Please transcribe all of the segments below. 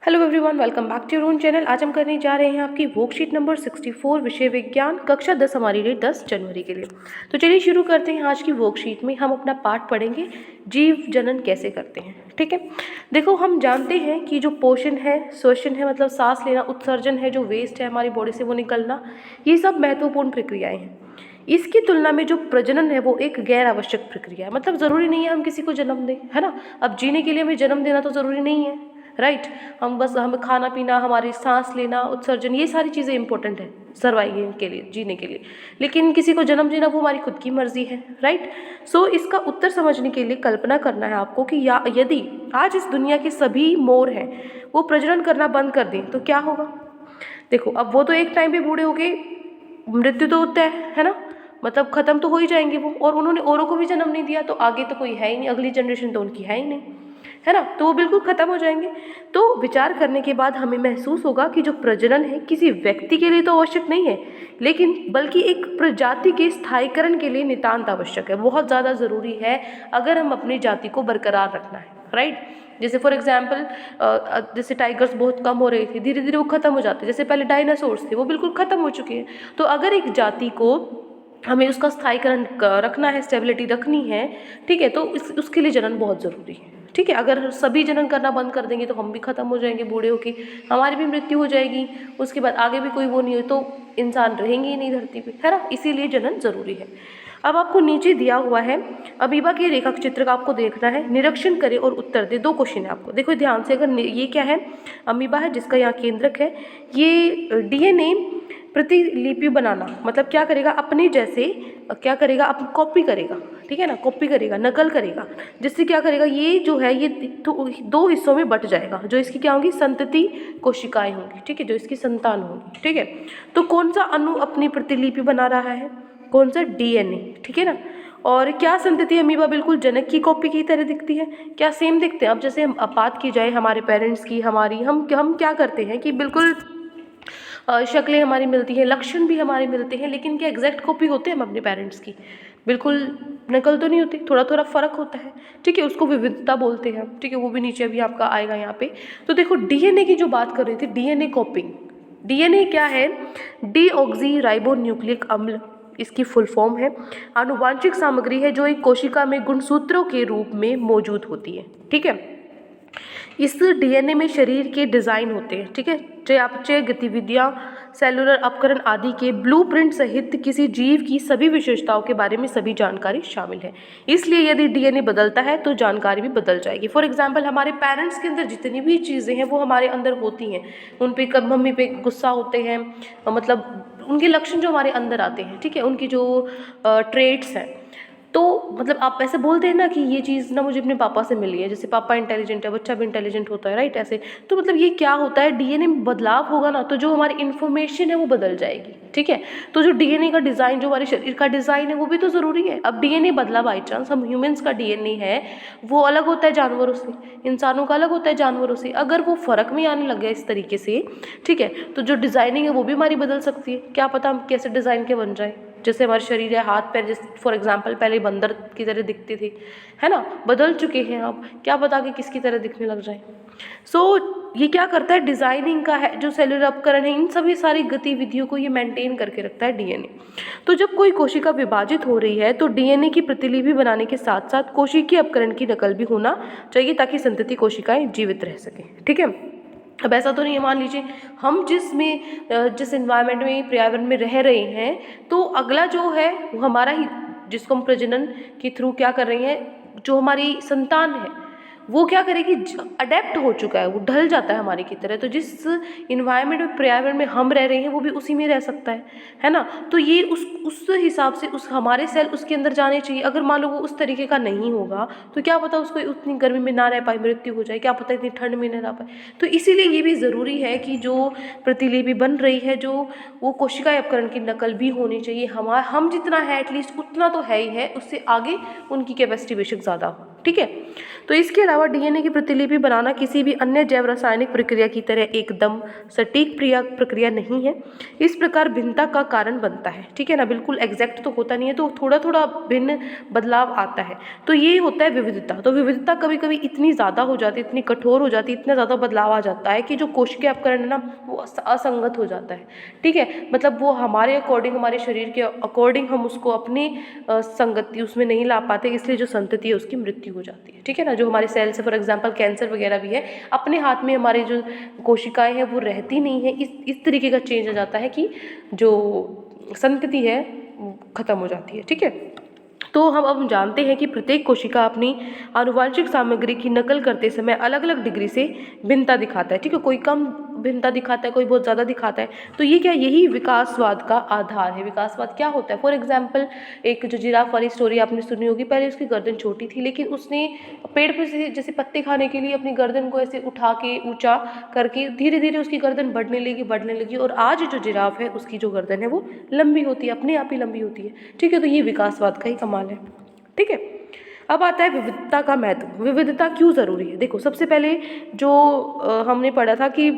Hello everyone, welcome back to your own channel. आज हम करने जा रहे हैं आपकी वर्कशीट नंबर 64 विषय विज्ञान कक्षा 10 हमारी डेट 10 जनवरी के लिए। तो चलिए शुरू करते हैं। आज की वर्कशीट में हम अपना पार्ट पढ़ेंगे जीव जनन कैसे करते हैं। ठीक है, देखो हम जानते हैं कि जो पोषण है, श्वसन है मतलब सांस लेना, उत्सर्जन है जो वेस्ट है हमारी बॉडी से वो निकलना, ये सब महत्वपूर्ण प्रक्रियाएं हैं। इसकी तुलना में जो प्रजनन है वो एक गैर आवश्यक प्रक्रिया है। मतलब ज़रूरी नहीं है हम किसी को जन्म दें, है ना। अब जीने के लिए हमें जन्म देना तो ज़रूरी नहीं है, राइट। हम बस हमें खाना पीना, हमारी सांस लेना, उत्सर्जन, ये सारी चीज़ें इंपॉर्टेंट है सर्वाइव के लिए, जीने के लिए। लेकिन किसी को जन्म देना वो हमारी खुद की मर्जी है, राइट। सो इसका उत्तर समझने के लिए कल्पना करना है आपको कि यदि आज इस दुनिया के सभी मोर हैं वो प्रजनन करना बंद कर दें तो क्या होगा। देखो अब वो तो एक टाइम पे बूढ़े हो गए, मृत्यु तो होता है ना, मतलब खत्म तो हो ही जाएंगे वो। और उन्होंने औरों को भी जन्म नहीं दिया तो आगे तो कोई है ही नहीं, अगली जनरेशन तो उनकी है ही नहीं, है ना। तो वो बिल्कुल खत्म हो जाएंगे। तो विचार करने के बाद हमें महसूस होगा कि जो प्रजनन है किसी व्यक्ति के लिए तो आवश्यक नहीं है, लेकिन बल्कि एक प्रजाति के स्थायीकरण के लिए नितांत आवश्यक है, बहुत ज़्यादा ज़रूरी है अगर हम अपनी जाति को बरकरार रखना है, राइट। जैसे फॉर एग्जाम्पल जैसे टाइगर्स बहुत कम हो रहे थे, धीरे धीरे वो खत्म हो जाते। जैसे पहले डायनासोर्स थे वो बिल्कुल खत्म हो चुके हैं। तो अगर एक जाति को हमें उसका स्थायीकरण रखना है, स्टेबिलिटी रखनी है, ठीक है, तो उसके लिए जनन बहुत ज़रूरी है। ठीक है, अगर सभी जनन करना बंद कर देंगे तो हम भी खत्म हो जाएंगे, बूढ़े होके हमारी भी मृत्यु हो जाएगी, उसके बाद आगे भी कोई वो नहीं हो तो इंसान रहेंगे ही नहीं धरती पे, है ना। इसीलिए जनन जरूरी है। अब आपको नीचे दिया हुआ है अमीबा के रेखा चित्र का आपको देखना है, निरीक्षण करें और उत्तर दे। 2 क्वेश्चन है आपको, देखो ध्यान से। अगर ये क्या है, अमीबा है जिसका यहाँ केंद्रक है, ये डीएनए प्रतिलिपि बनाना मतलब क्या करेगा, अपने जैसे क्या करेगा, कॉपी करेगा, ठीक है ना, कॉपी करेगा, नकल करेगा, जिससे क्या करेगा, ये जो है ये 2 हिस्सों में बट जाएगा। जो इसकी क्या होंगी, संतति कोशिकाएं होंगी, ठीक है, जो इसकी संतान होगी, ठीक है। तो कौन सा अणु अपनी प्रतिलिपि बना रहा है, कौन सा, डीएनए, ठीक है ना। और क्या संतति अमीबा बिल्कुल जनक की कॉपी की तरह दिखती है, क्या सेम दिखते हैं। अब जैसे हम बात की जाए हमारे पेरेंट्स की, हमारी हम क्या करते हैं कि बिल्कुल शक्लें हमारी मिलती हैं, लक्षण भी हमारे मिलते हैं, लेकिन क्या एग्जैक्ट कॉपी होते हैं हम अपने पेरेंट्स की, बिल्कुल नकल तो नहीं होती, थोड़ा थोड़ा फर्क होता है, ठीक है। उसको विविधता बोलते हैं, ठीक है, वो भी नीचे अभी आपका आएगा यहाँ पे। तो देखो डीएनए की जो बात कर रही थी, डीएनए कॉपिंग, डीएनए क्या है, डीऑक्सी राइबो न्यूक्लिक अम्ल इसकी फुल फॉर्म है। आनुवांशिक सामग्री है जो एक कोशिका में गुणसूत्रों के रूप में मौजूद होती है, ठीक है। इस डीएनए में शरीर के डिज़ाइन होते हैं, ठीक है, चयापचय गतिविधियाँ, सेलुलर अपकरण आदि के ब्लूप्रिंट सहित किसी जीव की सभी विशेषताओं के बारे में सभी जानकारी शामिल है। इसलिए यदि डीएनए बदलता है तो जानकारी भी बदल जाएगी। फॉर एग्जांपल हमारे पेरेंट्स के अंदर जितनी भी चीज़ें हैं वो हमारे अंदर होती हैं, उन पे कब मम्मी पे गुस्सा होते हैं, मतलब उनके लक्षण जो हमारे अंदर आते हैं, ठीक है, उनकी जो ट्रेट्स हैं। तो मतलब आप ऐसे बोलते हैं ना कि ये चीज़ ना मुझे अपने पापा से मिली है, जैसे पापा इंटेलिजेंट है बच्चा भी इंटेलिजेंट होता है, राइट, ऐसे। तो मतलब ये क्या होता है, डीएनए में बदलाव होगा ना तो जो हमारी इन्फॉर्मेशन है वो बदल जाएगी, ठीक है। तो जो डीएनए का डिज़ाइन, जो हमारे शरीर का डिज़ाइन है वो भी तो ज़रूरी है। अब डीएनए बदला बाई चांस, हम ह्यूमंस का डीएनए है वो अलग होता है जानवरों से, इंसानों का अलग होता है जानवरों से, अगर वो फ़र्क में आने लग गया इस तरीके से, ठीक है, तो जो डिज़ाइनिंग है वो भी हमारी बदल सकती है। क्या पता हम कैसे डिज़ाइन के बन जाए, जैसे हमारे शरीर है, हाथ पैर, जैसे फॉर एग्जांपल पहले बंदर की तरह दिखते थे, है ना, बदल चुके हैं अब, क्या पता कि किसकी तरह दिखने लग जाए। सो ये क्या करता है, डिज़ाइनिंग का है, जो सेलुलर उपकरण है, इन सभी सारी गतिविधियों को ये मेंटेन करके रखता है डीएनए। तो जब कोई कोशिका विभाजित हो रही है तो डीएनए की प्रतिलिपि बनाने के साथ साथ कोशिकीय उपकरण की नकल भी होना चाहिए ताकि संतति कोशिकाएं जीवित रह सकें, ठीक है। अब ऐसा तो नहीं है, मान लीजिए हम जिस इन्वायरमेंट में, पर्यावरण में रह रहे हैं, तो अगला जो है वो हमारा ही, जिसको हम प्रजनन के थ्रू क्या कर रहे हैं, जो हमारी संतान है वो क्या करेगी, अडेप्ट हो चुका है, वो ढल जाता है हमारी की तरह। तो जिस इन्वायरमेंट में, पर्यावरण में हम रह रहे हैं वो भी उसी में रह सकता है ना। तो ये उस हिसाब से उस हमारे सेल उसके अंदर जाने चाहिए। अगर मान लो वो उस तरीके का नहीं होगा तो क्या पता उसको उतनी गर्मी में ना रह पाए, मृत्यु हो जाए, क्या पता इतनी ठंड में ना रह पाए। तो इसीलिए ये भी ज़रूरी है कि जो प्रतिलिपि बन रही है, जो वो कोशिका उपकरण की नकल भी होनी चाहिए। हम जितना है एटलीस्ट उतना तो है ही है, उससे आगे उनकी कैपेसिटी बेशक ज़्यादा हो, ठीक है। तो इसके अलावा डीएनए की प्रतिलिपि बनाना किसी भी अन्य जैव रासायनिक प्रक्रिया की तरह एकदम सटीक प्रक्रिया नहीं है। इस प्रकार भिन्नता का कारण बनता है, ठीक है ना, बिल्कुल एग्जैक्ट तो होता नहीं है, तो थोड़ा थोड़ा भिन्न बदलाव आता है। तो ये होता है विविधता। तो विविधता कभी कभी इतनी ज़्यादा हो जाती है, इतनी कठोर हो जाती है, इतना ज़्यादा बदलाव आ जाता है कि जो कोशिकीय अपकरण है ना वो असंगत हो जाता है, ठीक है। मतलब वो हमारे अकॉर्डिंग, हमारे शरीर के अकॉर्डिंग हम उसको अपनी संगति उसमें नहीं ला पाते, इसलिए जो संतति है उसकी मृत्यु हो जाती है, ठीक है ना। जो हमारे सेल्स है, फॉर एग्जांपल कैंसर वगैरह भी है, अपने हाथ में हमारे जो कोशिकाएं हैं वो रहती नहीं है। इस तरीके का चेंज आ जाता है कि जो संतति है खत्म हो जाती है, ठीक है। तो हम अब जानते हैं कि प्रत्येक कोशिका अपनी आनुवांशिक सामग्री की नकल करते समय अलग अलग डिग्री से भिन्नता दिखाता है, ठीक है। कोई कम भिन्नता दिखाता है, कोई बहुत ज़्यादा दिखाता है। तो ये क्या, यही विकासवाद का आधार है। विकासवाद क्या होता है? फॉर एग्जाम्पल एक जो जिराफ वाली स्टोरी आपने सुनी होगी, पहले उसकी गर्दन छोटी थी, लेकिन उसने पेड़ पर से जैसे पत्ते खाने के लिए अपनी गर्दन को ऐसे उठा के ऊंचा करके धीरे धीरे उसकी गर्दन बढ़ने लगी और आज जो जिराफ है उसकी जो गर्दन है वो लंबी होती है, अपने आप ही लंबी होती है, ठीक है। तो ये विकासवाद का ही कमाल है, ठीक है। अब आता है विविधता का महत्व। विविधता क्यों ज़रूरी है? देखो, सबसे पहले जो हमने पढ़ा था कि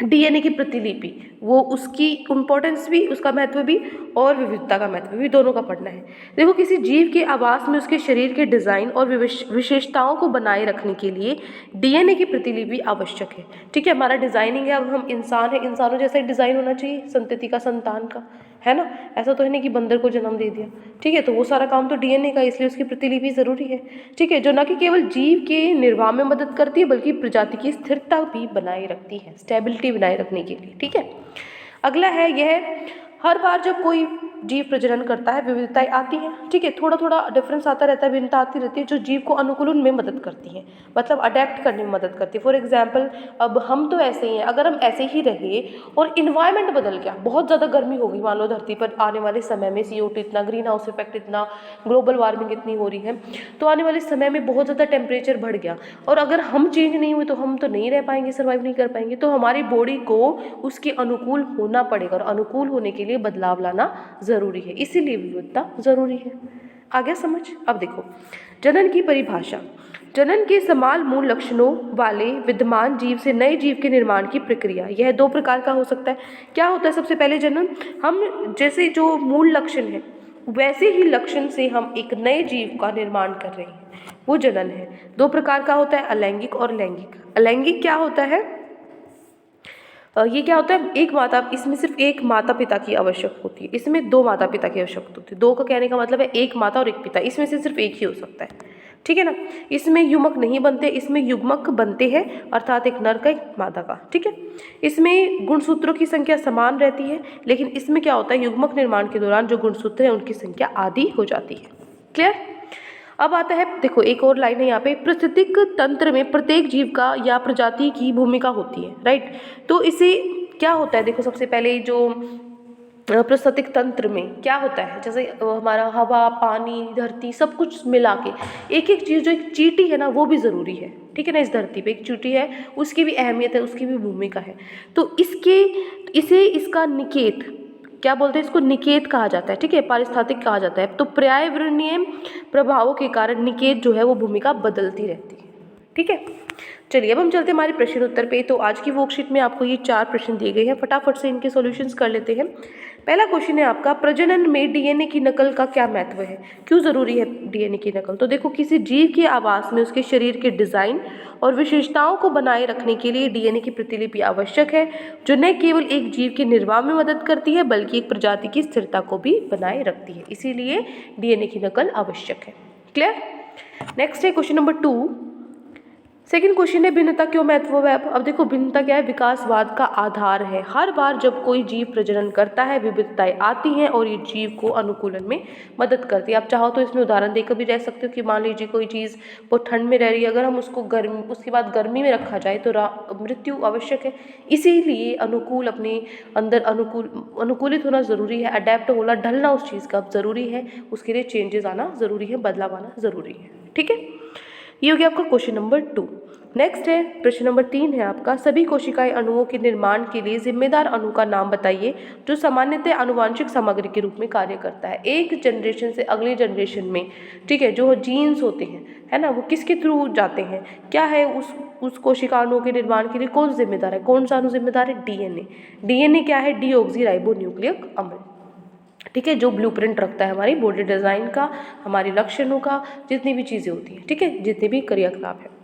डीएनए की प्रतिलिपि, वो उसकी इम्पोर्टेंस भी, उसका महत्व भी और विविधता का महत्व भी, दोनों का पढ़ना है। देखो, किसी जीव के आवास में उसके शरीर के डिज़ाइन और विशेषताओं को बनाए रखने के लिए डीएनए की प्रतिलिपि आवश्यक है, ठीक है। हमारा डिज़ाइनिंग है, अब हम इंसान है, इंसानों जैसा ही डिज़ाइन होना चाहिए संतति का, संतान का, है ना। ऐसा तो है नहीं कि बंदर को जन्म दे दिया, ठीक है। तो वो सारा काम तो डीएनए का, इसलिए उसकी प्रतिलिपि ज़रूरी है, ठीक है, जो न कि केवल जीव के निर्वाह में मदद करती है बल्कि प्रजाति की स्थिरता भी बनाए रखती है, स्टेबिलिटी बनाए रखने के लिए, ठीक है। अगला है यह, हर बार जब कोई जीव प्रजनन करता है विविधताएं आती हैं, ठीक है। थोड़ा थोड़ा डिफरेंस आता रहता है, भिन्नता आती रहती है, जो जीव को अनुकूलन में मदद करती है, मतलब अडेप्ट करने में मदद करती है। फॉर एग्जाम्पल, अब हम तो ऐसे ही हैं, अगर हम ऐसे ही रहे और इन्वायरमेंट बदल गया, बहुत ज़्यादा गर्मी हो गई मान लो धरती पर, आने वाले समय में CO2 इतना, ग्रीन हाउस इफेक्ट इतना, ग्लोबल वार्मिंग इतनी हो रही है, तो आने वाले समय में बहुत ज़्यादा टेम्परेचर बढ़ गया और अगर हम चेंज नहीं हुए तो हम तो नहीं रह पाएंगे, सर्वाइव नहीं कर पाएंगे। तो हमारी बॉडी को उसके अनुकूल होना पड़ेगा और अनुकूल होने के लिए बदलाव लाना ज़रूरी है, इसीलिए विविधता ज़रूरी है। आ गया समझ? अब देखो, जनन की परिभाषा। जनन के समान मूल लक्षणों वाले विद्यमान जीव से नए जीव के निर्माण की प्रक्रिया, यह दो प्रकार का हो सकता है। क्या होता है? सबसे पहले जनन, हम जैसे जो मूल लक्षण है वैसे ही लक्षण से हम एक नए जीव का निर्माण कर रहे हैं, वो जनन है। दो प्रकार का होता है, अलैंगिक और लैंगिक। अलैंगिक क्या होता है? ये क्या होता है, एक माता, इसमें सिर्फ एक माता पिता की आवश्यक होती है, इसमें दो माता पिता की आवश्यकता होती है। दो का कहने का मतलब है एक माता और एक पिता, इसमें से सिर्फ एक ही हो सकता है, ठीक है ना। इसमें युग्मक नहीं बनते, इसमें युग्मक बनते हैं, अर्थात एक नर का एक मादा का, ठीक है। इसमें गुणसूत्रों की संख्या समान रहती है, लेकिन इसमें क्या होता है, युग्मक निर्माण के दौरान जो गुणसूत्र हैं उनकी संख्या आधी हो जाती है। क्लियर? अब आता है, देखो एक और लाइन है यहाँ पे, पारिस्थितिक तंत्र में प्रत्येक जीव का या प्रजाति की भूमिका होती है, राइट। तो इसे क्या होता है, देखो सबसे पहले जो पारिस्थितिक तंत्र में क्या होता है, जैसे हमारा हवा, पानी, धरती, सब कुछ मिला के एक एक चीज़, जो एक चींटी है ना वो भी ज़रूरी है, ठीक है ना। इस धरती पे एक चींटी है, उसकी भी अहमियत है, उसकी भी भूमिका है। तो इसका निकेत क्या बोलते हैं, इसको निकेत कहा जाता है, ठीक है, पारिस्थितिक कहा जाता है। तो पर्यावरणीय प्रभावों के कारण निकेत जो है वो भूमिका बदलती रहती है, ठीक है। चलिए अब हम चलते हैं हमारे प्रश्न उत्तर पे। तो आज की वर्कशीट में आपको ये 4 प्रश्न दिए गए हैं, फटाफट से इनके सॉल्यूशंस कर लेते हैं। पहला क्वेश्चन है आपका, प्रजनन में डीएनए की नकल का क्या महत्व है, क्यों ज़रूरी है डीएनए की नकल? तो देखो, किसी जीव के आवास में उसके शरीर के डिज़ाइन और विशेषताओं को बनाए रखने के लिए डीएनए की प्रतिलिपि आवश्यक है, जो न केवल एक जीव के निर्वाह में मदद करती है बल्कि एक प्रजाति की स्थिरता को भी बनाए रखती है, इसीलिए डीएनए की नकल आवश्यक है। क्लियर? नेक्स्ट है क्वेश्चन नंबर 2। सेकेंड क्वेश्चन है, भिन्नता क्यों महत्वपूर्ण है? अब देखो, भिन्नता क्या है, विकासवाद का आधार है। हर बार जब कोई जीव प्रजनन करता है विविधताएं आती हैं और ये जीव को अनुकूलन में मदद करती है। आप चाहो तो इसमें उदाहरण देकर भी रह सकते हो कि मान लीजिए कोई चीज़ बहुत ठंड में रह रही है, अगर हम उसको उसके बाद गर्मी में रखा जाए तो मृत्यु आवश्यक है, इसीलिए अनुकूल, अपने अंदर अनुकूलित होना ज़रूरी है, अडेप्ट होना, ढलना उस चीज़ का ज़रूरी है, उसके लिए चेंजेस आना ज़रूरी है, बदलाव आना ज़रूरी है, ठीक है। ये हो गया आपका क्वेश्चन नंबर 2। नेक्स्ट है प्रश्न नंबर 3 है आपका, सभी कोशिकाएं अणुओं के निर्माण के लिए जिम्मेदार अणु का नाम बताइए जो सामान्यतः आनुवांशिक सामग्री के रूप में कार्य करता है। एक जनरेशन से अगली जनरेशन में, ठीक है, जो जीन्स होते हैं, है ना, वो किसके थ्रू जाते हैं, क्या है, उस कोशिका अणुओं के निर्माण के लिए कौन जिम्मेदार है, कौन सा अणु जिम्मेदार है, डीएनए। डीएनए क्या है, डीऑक्सीराइबोन्यूक्लिक अम्ल, ठीक है, जो ब्लूप्रिंट रखता है हमारी बॉडी डिज़ाइन का, हमारे लक्षणों का, जितनी भी चीज़ें होती हैं, ठीक है, जितने भी क्रियाकलाप है।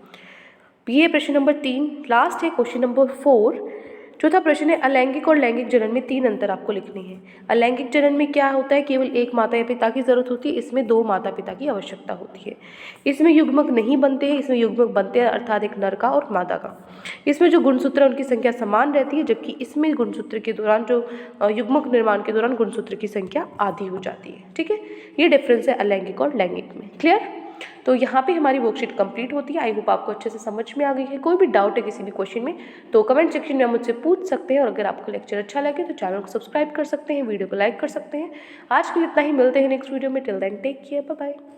ये प्रश्न नंबर 3 लास्ट है। क्वेश्चन नंबर 4 चौथा प्रश्न है, अलैंगिक और लैंगिक जनन में 3 अंतर आपको लिखने हैं। अलैंगिक जनन में क्या होता है, केवल एक माता या पिता की जरूरत होती है, इसमें 2 माता पिता की आवश्यकता होती है। इसमें युग्मक नहीं बनते हैं, इसमें युग्मक बनते हैं, अर्थात एक नर का और मादा का। इसमें जो गुणसूत्र है उनकी संख्या समान रहती है, जबकि इसमें गुणसूत्र के दौरान जो युग्मक निर्माण के दौरान गुणसूत्र की संख्या आधी हो जाती है, ठीक है। ये डिफरेंस है अलैंगिक और लैंगिक में। क्लियर? तो यहाँ पे हमारी वर्कशीट कंप्लीट होती है। आई होप आपको अच्छे से समझ में आ गई है। कोई भी डाउट है किसी भी क्वेश्चन में तो कमेंट सेक्शन में आप मुझसे पूछ सकते हैं, और अगर आपको लेक्चर अच्छा लगे तो चैनल को सब्सक्राइब कर सकते हैं, वीडियो को लाइक कर सकते हैं। आज के लिए इतना ही, मिलते हैं नेक्स्ट वीडियो में। Till then take care, bye bye.